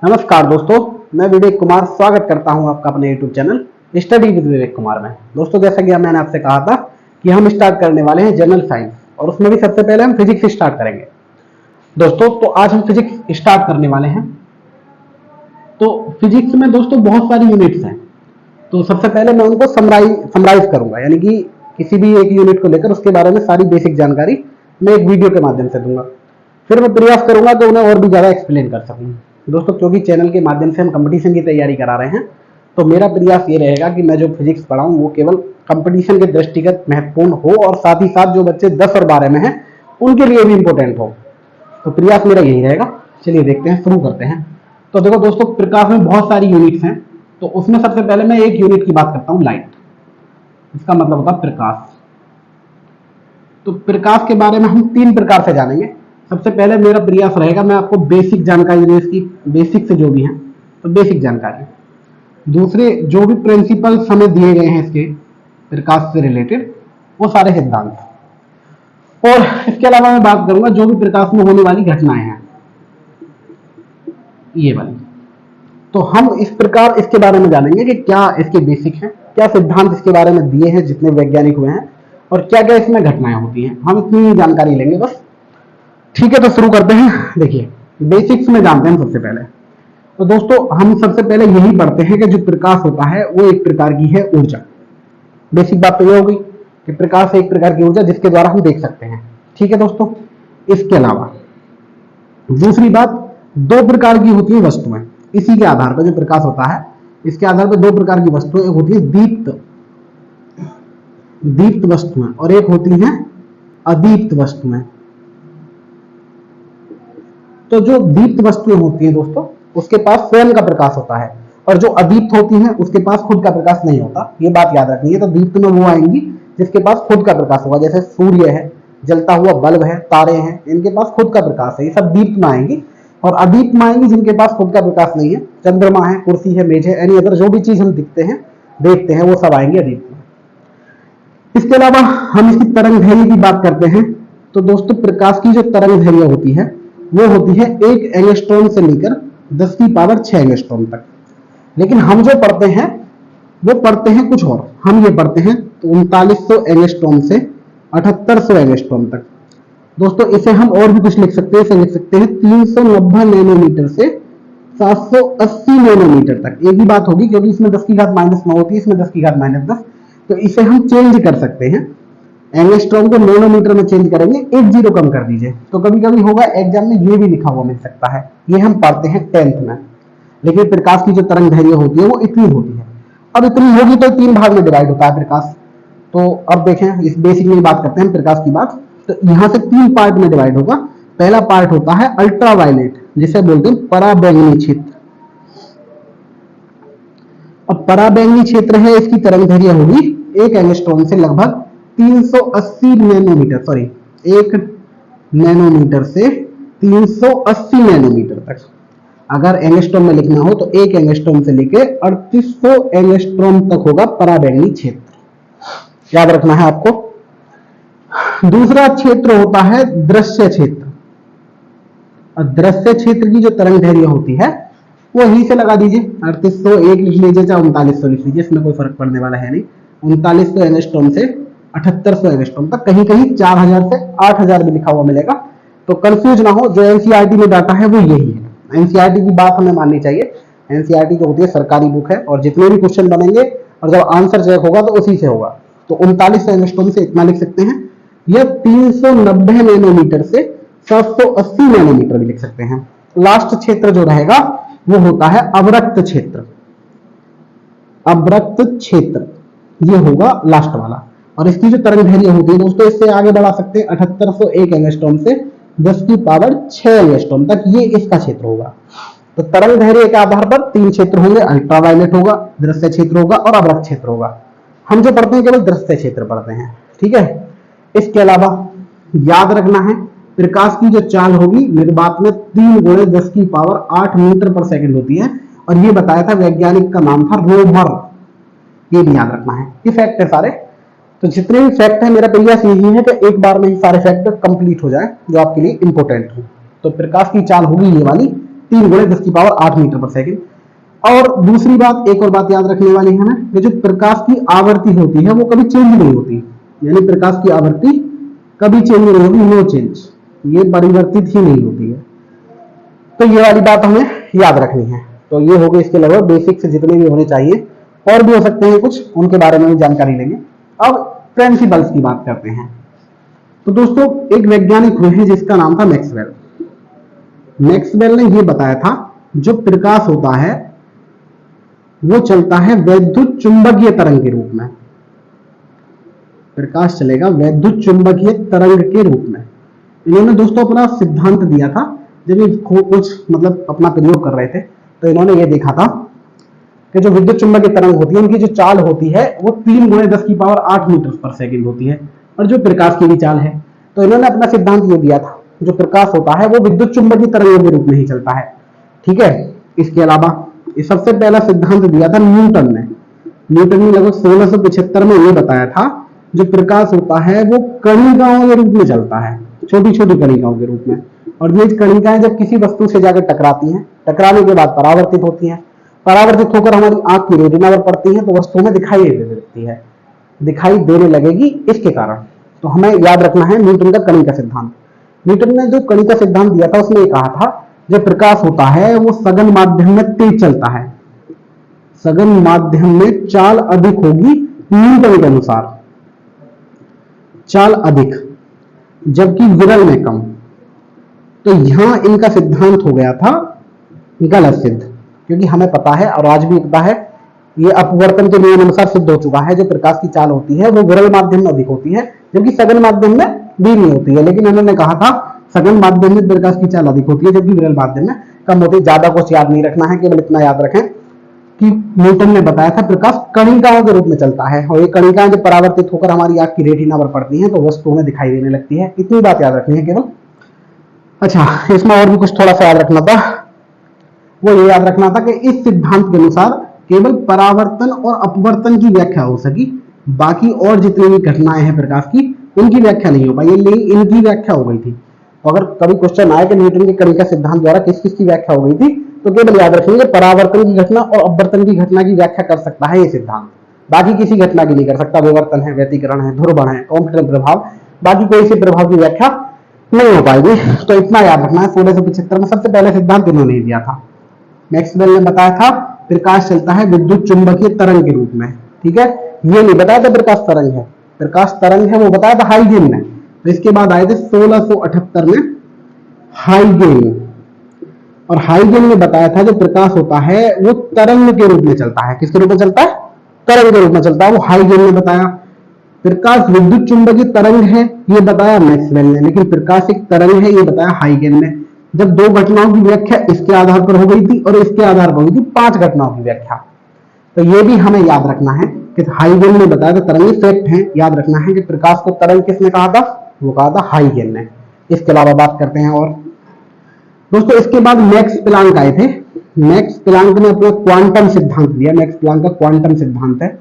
नमस्कार दोस्तों, मैं विवेक कुमार स्वागत करता हूं आपका अपने YouTube channel study with Vivek Kumar में। दोस्तों, जैसा कि मैंने आपसे कहा था कि हम स्टार्ट करने वाले हैं जनरल साइंस और उसमें भी सबसे पहले हम फिजिक्स स्टार्ट करेंगे। दोस्तों, तो आज हम फिजिक्स स्टार्ट करने वाले हैं। तो फिजिक्स में दोस्तों बहुत सारी यूनिट्स हैं, तो सबसे पहले मैं उनको समराइज करूंगा, यानी कि किसी भी एक यूनिट को लेकर उसके बारे में सारी बेसिक जानकारी मैं एक वीडियो के माध्यम से दूंगा। फिर मैं प्रयास करूंगा कि उन्हें और भी ज्यादा एक्सप्लेन कर सकूं। दोस्तों, क्योंकि चैनल के माध्यम से हम कंपटीशन की तैयारी करा रहे हैं, तो मेरा प्रयास ये रहेगा कि मैं जो फिजिक्स पढ़ाऊं वो केवल कंपटीशन के दृष्टिगत महत्वपूर्ण हो और साथ ही साथ जो बच्चे 10 और 12 में हैं उनके लिए भी इंपॉर्टेंट हो। तो प्रयास मेरा यही रहेगा। चलिए देखते हैं, शुरू करते हैं। तो देखो दोस्तों, प्रकाश में बहुत सारी यूनिट्स हैं, तो उसमें सबसे पहले मैं एक यूनिट की बात करता हूं, लाइट। इसका मतलब होता है प्रकाश। तो प्रकाश के बारे में हम 3 प्रकार से जानेंगे। सबसे पहले मेरा प्रयास रहेगा, मैं आपको बेसिक जानकारी दूं, इसकी बेसिक से जो भी है तो बेसिक जानकारी। दूसरे जो भी प्रिंसिपल हमें दिए गए हैं इसके प्रकाश से रिलेटेड, वो सारे सिद्धांत। और इसके अलावा मैं बात करूंगा जो भी प्रकाश में होने वाली घटनाएं हैं, ये वाली। तो हम इस प्रकार इसके बारे में जानेंगे कि क्या इसके बेसिक हैं, क्या सिद्धांत इसके बारे में दिए हैं जितने वैज्ञानिक हुए हैं, और क्या क्या इसमें घटनाएं होती हैं। हम इतनी ही जानकारी लेंगे बस। ठीक है, तो शुरू करते हैं। देखिए, बेसिक्स में जानते हैं सबसे पहले। तो दोस्तों, हम सबसे पहले यही पढ़ते हैं कि जो प्रकाश होता है वो एक प्रकार की है ऊर्जा। बेसिक बात तो ये होगी कि प्रकाश एक प्रकार की ऊर्जा जिसके द्वारा हम देख सकते हैं। ठीक है दोस्तों, इसके अलावा दूसरी बात, 2 प्रकार की होती है वस्तुएं। इसी के आधार पर जो प्रकाश होता है, इसके आधार पर 2 प्रकार की वस्तुएं, एक होती है दीप्त वस्तुएं और एक होती है अदीप्त वस्तुएं। तो जो दीप्त वस्तुएं होती हैं दोस्तों, उसके पास स्वयं का प्रकाश होता है, और जो अदीप्त होती हैं उसके पास खुद का प्रकाश नहीं होता। ये बात याद रखनी है। तो दीप्त में वो आएंगी जिसके पास खुद का प्रकाश होगा, जैसे सूर्य है, जलता हुआ बल्ब है, तारे हैं, इनके पास खुद का प्रकाश है, ये सब दीप्त में आएंगी। और अदीप्त में आएंगी जिनके पास खुद का प्रकाश नहीं है, चंद्रमा है, कुर्सी है, मेज है, एनी अदर जो भी चीज हम दिखते हैं देखते हैं, वो सब आएंगे अदीप्त में। इसके अलावा हम इसकी तरंग दैर्घ्य की बात करते हैं। तो दोस्तों, प्रकाश की जो तरंग दैर्घ्य होती है वो होती है 1 एंगस्ट्रॉम से लेकर 10 की पावर 6 एंगस्ट्रॉम तक। लेकिन हम जो पढ़ते हैं वो पढ़ते हैं कुछ और। हम ये पढ़ते हैं 3900 एंगस्ट्रॉम से 7800 एंगस्ट्रॉम तक। दोस्तों, इसे हम और भी कुछ लिख सकते हैं। इसे लिख सकते हैं 390 नैनोमीटर से 780 नैनोमीटर तक। एक ही बात होगी, क्योंकि इसमें 10 की घात -9 होती है, इसमें 10 की घात -10। तो इसे हम चेंज कर सकते हैं, एंगस्ट्रॉम को नैनोमीटर में चेंज करेंगे, 1 जीरो कम कर दीजिए। तो कभी कभी होगा एग्जाम में ये भी लिखा हुआ मिल सकता है। ये हम पढ़ते हैं 10th में। लेकिन प्रकाश की जो तरंग दैर्घ्य होती है वो इतनी होती है। अब इतनी होगी तो 3 भाग में डिवाइड होता है प्रकाश। तो अब देखें, इस बेसिक में बात करते हैं प्रकाश की बात। तो यहां से 3 पार्ट में डिवाइड होगा। पहला पार्ट होता है अल्ट्रावायलेट, जिसे बोलते हैं पराबैंगनी क्षेत्र। अब पराबैंगनी क्षेत्र है, इसकी तरंग दैर्घ्य होगी 1 एंगस्ट्रॉम से लगभग 380 नैनोमीटर, सॉरी 1 नैनोमीटर से 380 नैनोमीटर तक। अगर एंगस्ट्रॉम में लिखना हो तो 1 एंगस्ट्रॉम से लेकर 3800 एंगस्ट्रॉम तक होगा पराबैंगनी क्षेत्र। याद रखना है आपको। दूसरा क्षेत्र होता है दृश्य क्षेत्र। दृश्य क्षेत्र की जो तरंग दैर्घ्य होती है वो यहीं से लगा दीजिए, 3800 1 लिख लीजिए, चाहे 3900 लिख लीजिए, इसमें कोई फर्क पड़ने वाला है नहीं। 3900 एंगस्ट्रॉम से 7800 एंगस्ट्रॉम तक, कहीं कहीं 4000 से 8000 भी लिखा हुआ मिलेगा। तो कंफ्यूज ना हो, जो एनसीईआरटी में डाटा है वो यही है। एनसीईआरटी की बात हमें माननी चाहिए। एनसीईआरटी जो होती है सरकारी बुक है, और जितने भी क्वेश्चन बनेंगे और जब आंसर चेक होगा तो उसी से होगा। तो 3900 एंगस्ट्रॉम से इतना लिख सकते हैं, या 390 नैनोमीटर से 780 नैनोमीटर भी लिख सकते हैं। लास्ट क्षेत्र जो रहेगा वो होता है अवरक्त क्षेत्र। अवरक्त क्षेत्र ये होगा लास्ट वाला। और इसकी जो तरंग दैर्घ्य होती है दोस्तों, इससे आगे बढ़ा सकते हैं 7801 एंगस्ट्रॉम से 10 की पावर 6 एंगस्ट्रॉम तक, ये इसका क्षेत्र होगा। तो तरंग दैर्घ्य के आधार पर 3 क्षेत्र होंगे, अल्ट्रावायलेट होगा, दृश्य क्षेत्र होगा और अवरक्त क्षेत्र होगा। हम जो पढ़ते हैं केवल दृश्य क्षेत्र पढ़ते हैं। ठीक है। इसके अलावा याद रखना है, प्रकाश की जो चाल होगी निर्वात में 3 × 10 की पावर 8 मीटर पर सेकंड होती है। और ये बताया था वैज्ञानिक का नाम था रोमर। ये भी याद रखना है। ये फैक्ट है सारे। तो जितने भी फैक्ट है, मेरा प्रयास यही है कि एक बार में ही सारे फैक्ट कंप्लीट हो जाए जो आपके लिए इंपॉर्टेंट हो। तो प्रकाश की चाल होगी ये वाली 3 गुणे 10 की पावर 8 मीटर पर सेकंड। और दूसरी बात, एक और बात याद रखने वाली है हमें, कि जो प्रकाश की आवृत्ति होती है वो कभी चेंज नहीं होती, यानी प्रकाश की आवृत्ति कभी चेंज नहीं होगी, नो चेंज, ये परिवर्तित ही नहीं होती है। तो ये वाली बात हमें याद रखनी है। तो ये हो गए इसके लगभग बेसिक्स जितने भी होने चाहिए, और भी हो सकते हैं कुछ, उनके बारे में भी जानकारी लेंगे। अब प्रिंसिपल्स की बात करते हैं। तो दोस्तों एक वैज्ञानिक हुए हैं जिसका नाम था मैक्सवेल। मैक्सवेल ने यह बताया था जो प्रकाश होता है वो चलता है वैद्युत चुंबकीय तरंग के रूप में। प्रकाश चलेगा वैद्युत चुंबकीय तरंग के रूप में। इन्होंने दोस्तों अपना सिद्धांत दिया था जब ये कुछ मतलब अपना प्रयोग कर रहे थे, तो इन्होंने ये देखा था कि जो विद्युत चुंबकीय तरंग होती है उनकी जो चाल होती है वो 3 गुणे 10 की पावर 8 मीटर पर सेकंड होती है, और जो प्रकाश की भी चाल है। तो इन्होंने अपना सिद्धांत ये दिया था जो प्रकाश होता है वो विद्युत चुंबकीय तरंगों के रूप में ही चलता है। ठीक है, इसके अलावा सबसे पहला सिद्धांत दिया था न्यूटन ने। न्यूटन ने लगभग 1675 में ये बताया था जो प्रकाश होता है वो कणिकाओं के रूप में चलता है, छोटी छोटी कणिकाओं के रूप में। और ये कणिकाएं जब किसी वस्तु से जाकर टकराती हैं, टकराने के बाद परावर्तित होती हैं, परावर्तित होकर हमारी आंख की रेटिना पर पड़ती हैं, तो वस्तु में दिखाई देने लगती है, दिखाई देने लगेगी इसके कारण। तो हमें याद रखना है न्यूटन का कणी का सिद्धांत। न्यूटन ने जो कणी का सिद्धांत दिया था उसमें कहा था जो प्रकाश होता है वो सघन माध्यम में तेज चलता है, सघन माध्यम में चाल अधिक होगी न्यूटन के अनुसार, चाल अधिक, जबकि विरल में कम। तो यहां इनका सिद्धांत हो गया था गलत सिद्ध, क्योंकि हमें पता है और आज भी पता है ये अपवर्तन के नियम अनुसार सिद्ध हो चुका है जो प्रकाश की चाल होती है वो विरल माध्यम में अधिक होती है, जबकि सघन माध्यम में भी नहीं होती है। लेकिन इन्होंने कहा था सघन माध्यम में प्रकाश की चाल अधिक होती है जबकि विरल माध्यम में कम होती है। ज्यादा कुछ याद नहीं रखना है, केवल इतना याद रखें कि न्यूटन ने बताया था प्रकाश कणिकाओं के रूप में चलता है, और ये कणिकाएं जब परावर्तित होकर हमारी आंख की रेटिना पर पड़ती हैं तो वस्तुओं में दिखाई देने लगती है। इतनी बात याद रखनी है केवल। अच्छा, इसमें और भी कुछ थोड़ा सा याद रखना था, वो ये याद रखना था कि इस सिद्धांत के अनुसार केवल परावर्तन और अपवर्तन की व्याख्या हो सकी, बाकी और जितनी भी घटनाएं हैं प्रकाश की उनकी व्याख्या नहीं हो पाई, लेकिन इनकी व्याख्या हो गई थी। अगर कभी क्वेश्चन आए कि न्यूटन के कणी का सिद्धांत द्वारा किस किस की व्याख्या हो गई थी, तो केवल याद रखेंगे परावर्तन की घटना और अपवर्तन की घटना की व्याख्या कर सकता है ये सिद्धांत, बाकी किसी घटना की नहीं कर सकता। विवर्तन है, व्यतिकरण है, ध्रुवण है, कॉम्पिटेंट प्रभाव, बाकी कोई से प्रभाव की व्याख्या नहीं हो पाएगी। तो इतना याद रखना है। 1675 में सबसे पहले सिद्धांत इन्होंने दिया था। मैक्सवेल ने बताया था प्रकाश चलता है विद्युत चुंबकीय तरंग के रूप में। ठीक है, ये नहीं बताया था प्रकाश तरंग है, प्रकाश तरंग है वो बताया था हाइगेन ने। तो इसके बाद आए थे 1678 में हाइगेन, और हाइगेन ने बताया था जो प्रकाश होता है वो तरंग के रूप में चलता है। किसके रूप में चलता है? तरंग के रूप में चलता है, वो हाइगेन ने बताया। प्रकाश विद्युत चुंबकीय तरंग है ये बताया मैक्सवेल ने, लेकिन प्रकाश एक तरंग है ये बताया हाइगेन ने। जब दो घटनाओं की व्याख्या इसके आधार पर हो गई थी और इसके आधार पर हुई थी 5 घटनाओं की व्याख्या। तो ये भी हमें याद रखना है कि हाइगेन ने बताया था तरंग फैक्ट है, याद रखना है कि प्रकाश को तरंग किसने कहा था? वो कहा था हाइगेन ने। इसके अलावा बात करते हैं और दोस्तों इसके बाद मैक्स प्लांक आए थे। मैक्स प्लांक ने अपना क्वांटम सिद्धांत दिया, मैक्स प्लांक का क्वांटम सिद्धांत है,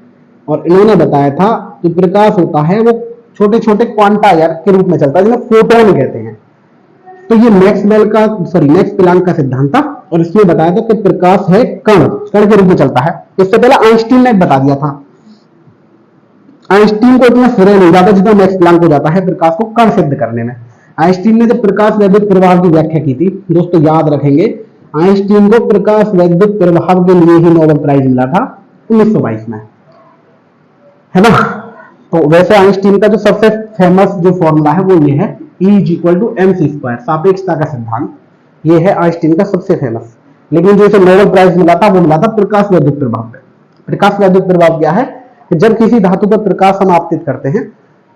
और इन्होंने बताया था कि प्रकाश होता है वो छोटे छोटे क्वांटा यार के रूप में चलता है जिन्हें फोटोन कहते हैं। तो ये मैक्स प्लांक का सिद्धांत था, और इसमें बताया था कि प्रकाश है कण के रूप में चलता है। इससे पहले आइंस्टीन ने बता दिया था। आइंस्टीन को इतना श्रेय नहीं जाता जितना मैक्स प्लांक को जाता है प्रकाश को कण सिद्ध करने में। आइंस्टीन ने जब प्रकाश वैद्युत प्रभाव की व्याख्या की थी, दोस्तों याद रखेंगे आइंस्टीन को प्रकाश वैद्युत प्रभाव के लिए ही नोबेल प्राइज मिला था 1922 में, है ना। तो वैसे आइंस्टीन का जो सबसे फेमस जो फॉर्मूला है वो ये है E=mc², सापेक्षता का सिद्धांत। ये है आइंस्टीन का सबसे फेमस, लेकिन जो इसे नोबेल प्राइज मिला था वो मिला था प्रकाश वैद्युत प्रभाव पे। प्रकाश वैद्युत प्रभाव क्या है कि जब किसी धातु पर प्रकाश हम आपतित करते हैं,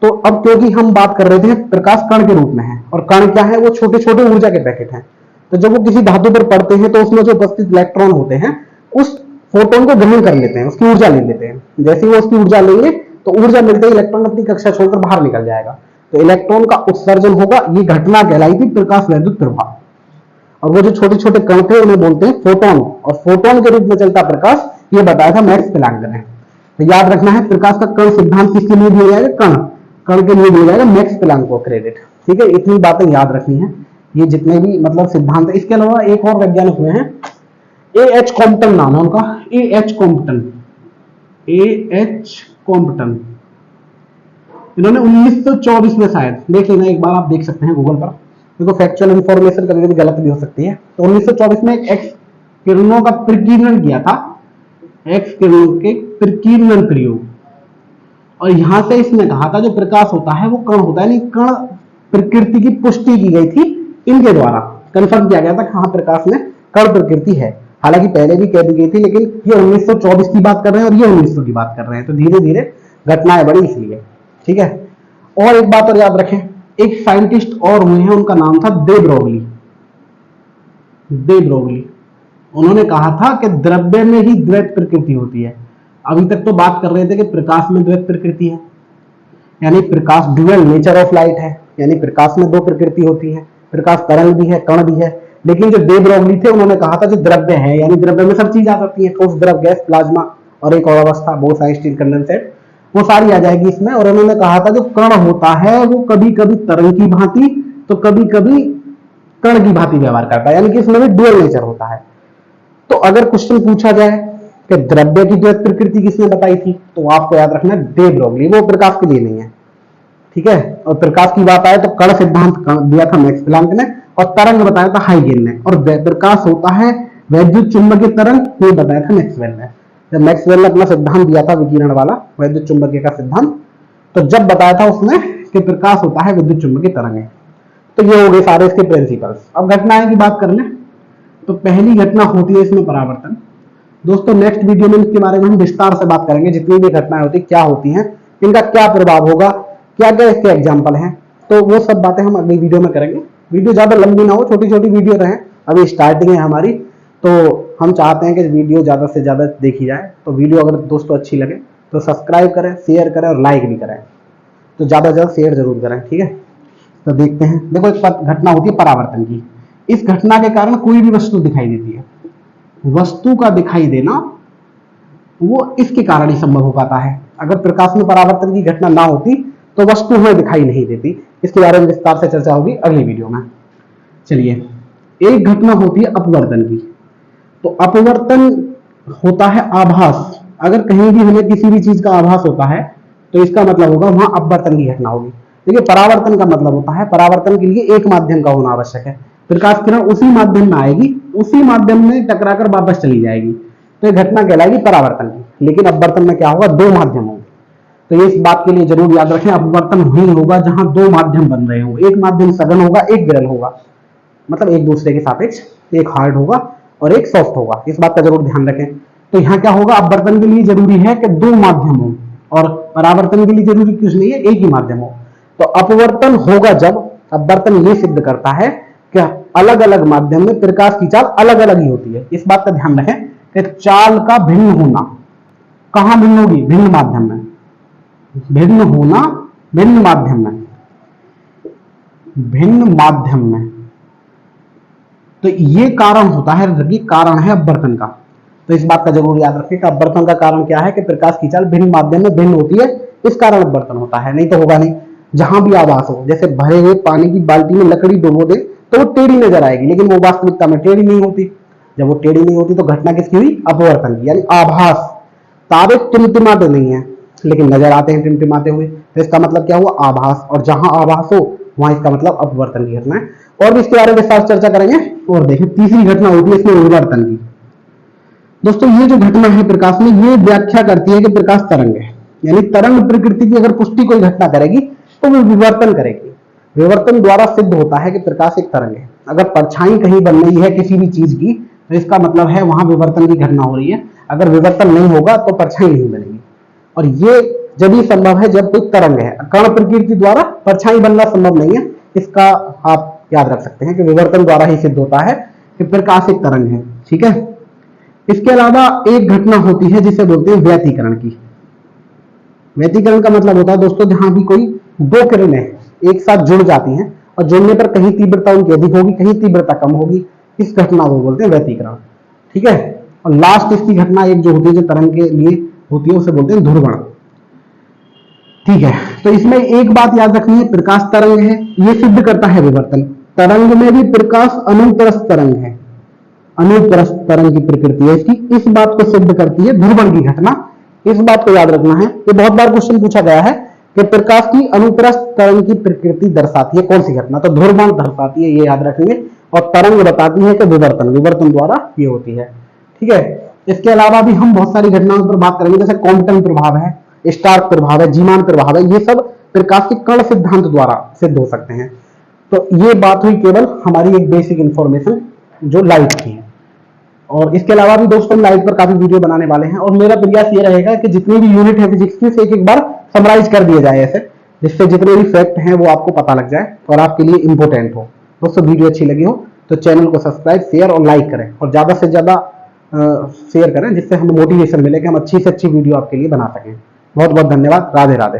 तो अब क्योंकि हम बात कर रहे थे प्रकाश कण के रूप में है, और कण क्या है? वो छोटे छोटे ऊर्जा के पैकेट हैं। तो जब वो किसी धातु पर पड़ते हैं तो उसमें जो उपस्थित इलेक्ट्रॉन होते हैं उस फोटोन को ग्रहण कर लेते हैं, उसकी ऊर्जा ले लेते हैं। जैसे ही वो उसकी ऊर्जा लेंगे तो ऊर्जा मिलते ही इलेक्ट्रॉन अपनी कक्षा छोड़कर बाहर निकल जाएगा, तो इलेक्ट्रॉन का उत्सर्जन होगा। ये घटना कहलाई थी प्रकाश वैद्युत प्रभाव। और वो जो छोटे छोटे कण थे उन्हें बोलते हैं फोटोन, और फोटोन के रूप में चलता प्रकाश, ये बताया था मैक्स प्लांक ने। तो याद रखना है प्रकाश का कण सिद्धांत किसके लिए दिया जाएगा? कण के लिए दिया जाएगा, मैक्स प्लांक को क्रेडिट। ठीक है, इतनी बातें याद रखनी है। ये जितने भी मतलब सिद्धांत, इसके अलावा एक और वैज्ञानिक हुए हैं, ए एच कॉम्पटन नाम है उनका, A H Compton, A H Compton. इन्होंने 1924 में शायद, देख लेना एक बार, आप देख सकते हैं गूगल पर, देखो फैक्चुअल इंफॉर्मेशन कभी कभी गलत भी हो सकती है। तो 1924 में एक एक्स किरणों का प्रकीर्णन किया था, एक्स किरणों के प्रकीर्णन प्रयोग, और यहां से इसने कहा था जो प्रकाश होता है वो कण होता है, यानी कण प्रकृति की पुष्टि की गई थी इनके द्वारा, कंफर्म किया गया था हाँ प्रकाश में कण प्रकृति है। हालांकि पहले भी कह दी गई थी, लेकिन ये 1924 की बात कर रहे हैं और ये 1900 की बात कर रहे हैं, तो धीरे धीरे घटनाएं बढ़ी इसलिए, ठीक है। और एक बात और याद रखें, एक साइंटिस्ट और हुए हैं, उनका नाम था दे ब्रोगली, दे ब्रोगली। उन्होंने कहा था कि द्रव्य में ही द्वैत प्रकृति होती है। अभी तक तो बात कर रहे थे कि प्रकाश में द्वैत प्रकृति है, यानी प्रकाश ड्यूअल नेचर ऑफ लाइट है, यानी प्रकाश में दो प्रकृति होती है, प्रकाश तरंग भी है कण भी है। लेकिन जो दे ब्रोगली थे उन्होंने कहा था जो द्रव्य है, यानी द्रव्य में सब चीज आ सकती है, ठोस द्रव गैस प्लाज्मा और एक और अवस्था बोसाई स्टील कंडेंसेट, वो सारी आ जाएगी इसमें। और उन्होंने कहा था जो कण होता है वो कभी कभी तरंग की भांति तो कभी कभी कण की भांति व्यवहार करता है, यानी कि इसमें भी ड्यूअल नेचर होता है। तो अगर क्वेश्चन पूछा जाए कि द्रव्य की द्वैत प्रकृति किसने बताई थी, तो आपको याद रखना दे ब्रोगली, वो प्रकाश के लिए नहीं है, ठीक है। और प्रकाश की बात आए तो कण सिद्धांत दिया था मैक्स प्लैंक ने, और तरंग बताया था हाइगेन ने, और प्रकाश होता है वैद्युत चुंबकीय तरंग, ये बताया था मैक्सवेल ने। जब मैक्सवेल ने अपना सिद्धांत दिया था विकिरण वाला वैद्युत चुंबकीय का सिद्धांत, तो जब बताया था उसने कि प्रकाश होता है विद्युत चुंबकीय तरंग। तो ये हो गए सारे इसके प्रिंसिपल्स। अब घटनाएं की बात कर लें तो पहली घटना होती है इसमें परावर्तन। दोस्तों नेक्स्ट वीडियो में इसके बारे में हम विस्तार से बात करेंगे, जितनी भी घटनाएं होती क्या होती हैं, इनका क्या प्रभाव होगा, क्या क्या इसके एग्जाम्पल हैं, तो वो सब बातें हम अगली वीडियो में करेंगे। वीडियो ज्यादा लंबी ना हो, छोटी छोटी वीडियो रहे, अभी स्टार्टिंग है हमारी, तो हम चाहते हैं कि वीडियो ज्यादा से ज्यादा देखी जाए। तो वीडियो अगर दोस्तों अच्छी लगे तो सब्सक्राइब करें, शेयर करें और लाइक भी करें, तो ज्यादा से ज्यादा शेयर जरूर करें, ठीक है। तो देखते हैं, देखो एक घटना होती है परावर्तन की। इस घटना के कारण कोई भी वस्तु दिखाई देती है, वस्तु का दिखाई देना वो इसके कारण ही संभव हो पाता है। अगर प्रकाश में परावर्तन की घटना ना होती तो वस्तु हमें दिखाई नहीं देती। इसके बारे में विस्तार से चर्चा होगी अगली वीडियो में। चलिए, एक घटना होती है अपवर्तन की। तो अपवर्तन होता है आभास। अगर कहीं भी हमें किसी भी चीज का आभास होता है तो इसका मतलब होगा वहां अपवर्तन की घटना होगी। देखिए परावर्तन का मतलब होता है, परावर्तन के लिए एक माध्यम का होना आवश्यक है। प्रकाश किरण उसी माध्यम में आएगी, उसी माध्यम में टकराकर वापस चली जाएगी, तो ये घटना कहलाएगी परावर्तन की। लेकिन अपवर्तन में क्या होगा, दो माध्यम होंगे। तो ये इस बात के लिए जरूर याद रखें, अपवर्तन वही होगा जहां दो माध्यम बन रहे होंगे, एक माध्यम सघन होगा, एक विरल होगा, मतलब एक दूसरे के सापेक्ष, एक हार्ड होगा और एक सॉफ्ट होगा। इस बात का जरूर ध्यान रखें। तो यहाँ क्या होगा, अपवर्तन के लिए जरूरी है कि दो माध्यम हो, और परावर्तन के लिए जरूरी कुछ नहीं है, एक ही माध्यम हो। तो अपवर्तन होगा जब अपवर्तन ये सिद्ध करता है कि अलग अलग माध्यम में प्रकाश की चाल अलग अलग ही होती है। इस बात का ध्यान रखें कि चाल का भिन्न होना, कहां भिन्न होगी, भिन्न माध्यम में, भिन्न होना भिन्न माध्यम में, भिन्न माध्यम में। तो ये कारण होता है, कारण है अपवर्तन का। तो इस बात का जरूर याद रखें कि अपवर्तन का कारण क्या है कि प्रकाश की चाल भिन्न माध्यम में भिन्न होती है, इस कारण अपवर्तन होता है, नहीं तो होगा नहीं। जहां भी आभास हो, जैसे भरे हुए पानी की बाल्टी में लकड़ी डुबो दे तो वो टेढ़ी नजर आएगी, लेकिन वो वास्तविकता में टेढ़ी नहीं होती। जब वो टेढ़ी नहीं होती तो घटना किसकी हुई, अपवर्तन की, यानी आभास। तारे टिमटिमाते नहीं है लेकिन नजर आते हैं टिमटिमाते हुए, तो इसका मतलब क्या हुआ, आभास। और जहां आभास हो वहां इसका मतलब अपवर्तन की घटना है। और भी इसके बारे में विस्तार चर्चा करेंगे। और देखिए तीसरी घटना होती है इसमें विवर्तन की। दोस्तों ये जो घटना है प्रकाश में, ये व्याख्या करती है कि प्रकाश तरंग है, यानी तरंग प्रकृति की अगर पुष्टि कोई घटना करेगी तो वो विवर्तन करेगी। विवर्तन द्वारा सिद्ध होता है कि प्रकाश एक तरंग है। अगर परछाई कहीं बन रही है किसी भी चीज की तो इसका मतलब है वहां विवर्तन की घटना हो रही है। अगर विवर्तन नहीं होगा तो परछाई नहीं बनेगी। और ये जब ही संभव है जब कोई तरंग है, कण प्रकृति द्वारा परछाई बनना संभव नहीं है। इसका आप याद रख सकते हैं कि विवर्तन द्वारा ही सिद्ध होता है कि प्रकाश एक तरंग है, ठीक है। इसके अलावा एक घटना होती है जिसे बोलते हैं व्यतिकरण की। व्यतिकरण का मतलब होता है दोस्तों जहां भी कोई दो किरणें एक साथ जुड़ जाती हैं और जुड़ने पर कहीं तीव्रता उनकी अधिक होगी, कहीं तीव्रता कम होगी, इस घटना को बोलते हैं व्यतिकरण, ठीक है। और लास्ट इसकी घटना एक जो होती है जो तरंग के लिए होती है उसे बोलते हैं ध्रुवण, ठीक है। तो इसमें एक बात याद रखनी है, प्रकाश तरंग है, ये सिद्ध करता है विवर्तन। तरंग में भी प्रकाश अनुप्रस्थ तरंग है, अनुप्रस्थ तरंग की प्रकृति है इसकी। इस बात को सिद्ध करती है ध्रुवण की घटना। इस बात को याद रखना है, ये बहुत बार क्वेश्चन पूछा गया है कि प्रकाश की अनुप्रस्थ तरंग की प्रकृति दर्शाती है कौन सी घटना, तो ध्रुवण दर्शाती है, ये याद रखेंगे। और तरंग बताती है कि विवर्तन, विवर्तन द्वारा ये होती है। ठीक है, इसके अलावा भी हम बहुत सारी घटनाओं पर बात करेंगे, जैसे कॉम्पटन प्रभाव है, स्टार्क प्रभाव है, जीमान प्रभाव है, ये सब प्रकाश के कण सिद्धांत द्वारा सिद्ध हो सकते हैं। तो ये बात हुई केवल हमारी एक बेसिक इंफॉर्मेशन जो लाइट की है। और इसके अलावा भी दोस्तों लाइट पर काफी वीडियो बनाने वाले हैं, और मेरा प्रयास ये रहेगा कि जितनी भी यूनिट है फिजिक्स की एक एक बार समराइज कर दिए जाए ऐसे, जिससे जितने भी फैक्ट हैं वो आपको पता लग जाए और आपके लिए इंपॉर्टेंट हो। दोस्तों वीडियो अच्छी लगी हो तो चैनल को सब्सक्राइब, शेयर और लाइक करें, और ज्यादा से ज्यादा शेयर करें, जिससे हमें मोटिवेशन मिले कि हम अच्छी से अच्छी वीडियो आपके लिए बना सकें। बहुत बहुत धन्यवाद। राधे राधे।